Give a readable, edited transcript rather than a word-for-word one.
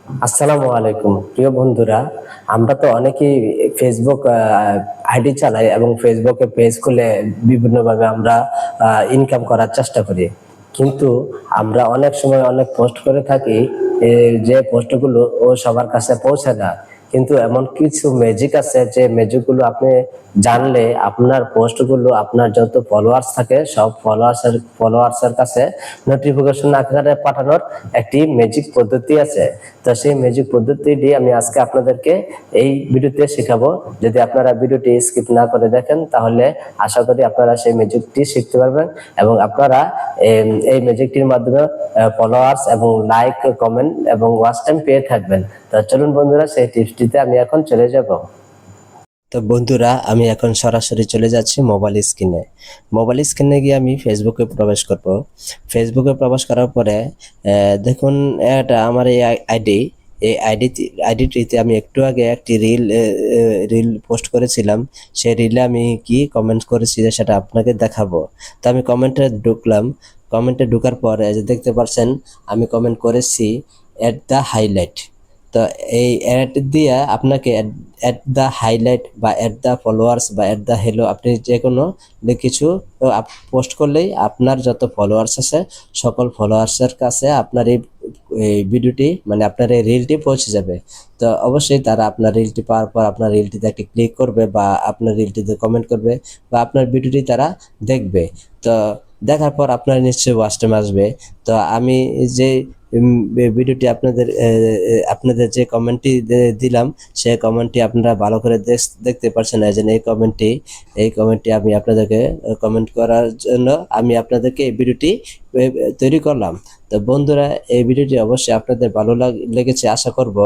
আসসালামু আলাইকুম প্রিয় বন্ধুরা। আমরা তো অনেকেই ফেসবুক আইডি চালাই এবং ফেসবুকে পেজ খুলে বিভিন্নভাবে আমরা ইনকাম করার চেষ্টা করি, কিন্তু আমরা অনেক সময় অনেক পোস্ট করে থাকি, যে পোস্টগুলো সবার কাছে পৌঁছে না। কিন্তু এমন কিছু ম্যাজিক আছে যে ম্যাজিকগুলো আপনি জানলে আপনার পোস্টগুলো, আপনার যত ফলোয়ার্স থাকে সব ফলোয়ার্সের কাছে নোটিফিকেশন আকারে পাঠানোর একটি ম্যাজিক পদ্ধতি আছে। তো সেই ম্যাজিক পদ্ধতিটি আমি আজকে আপনাদেরকে এই ভিডিওতে শেখাবো। যদি আপনারা ভিডিওটি স্কিপ না করে দেখেন তাহলে আশা করি আপনারা সেই ম্যাজিকটি শিখতে পারবেন এবং আপনারা এই ম্যাজিকটির মাধ্যমে ফলোয়ার্স এবং লাইক, কমেন্ট এবং ওয়াচ টাইম পেয়ে থাকবেন। তো চলুন বন্ধুরা, সেই টিপসটিতে আমি এখন চলে যাব। তো বন্ধুরা, আমি এখন সরাসরি চলে যাচ্ছি মোবাইল স্ক্রিনে গিয়ে আমি ফেসবুকে প্রবেশ করব। ফেসবুকে প্রবেশ করার পরে দেখুন, এটা আমার এই আইডি। এই আইডিটিতে আমি একটু আগে একটি রিল পোস্ট করেছিলাম। সেই রিলে আমি কি কমেন্ট করেছি সেটা আপনাকে দেখাবো। তো আমি কমেন্টে ঢোকার পর এই যে দেখতে পাচ্ছেন, আমি কমেন্ট করেছি এট দ্য হাইলাইট। তো এই অ্যাড দিয়ে আপনাকে অ্যাট দ্য হাইলাইট বা অ্যাট দ্য ফলোয়ার্স বা অ্যাট দ্য হেলো, আপনি যে কোনো কিছু পোস্ট করলেই আপনার যত ফলোয়ার্স আছে সকল ফলোয়ার্সের কাছে আপনার এই ভিডিওটি, মানে আপনার এই রিলটি পৌঁছে যাবে। তো অবশ্যই তারা আপনার রিলটি পাওয়ার পর আপনার রিলটিতে একটি ক্লিক করবে বা আপনার রিলটিতে কমেন্ট করবে বা আপনার ভিডিওটি তারা দেখবে। তো দেখার পর আপনার নিশ্চয়ই ওয়াচ টাইম আসবে। তো আমি যে ভিডিওটি আপনাদের যে কমেন্টটি দিলাম, সেই কমেন্টটি আপনারা ভালো করে দেখতে পাচ্ছেন। এই কমেন্টটি আমি আপনাদেরকে কমেন্ট করার জন্য আমি আপনাদেরকে এই ভিডিওটি তৈরি করলাম। তো বন্ধুরা, এই ভিডিওটি অবশ্যই আপনাদের ভালো লেগেছে আশা করব।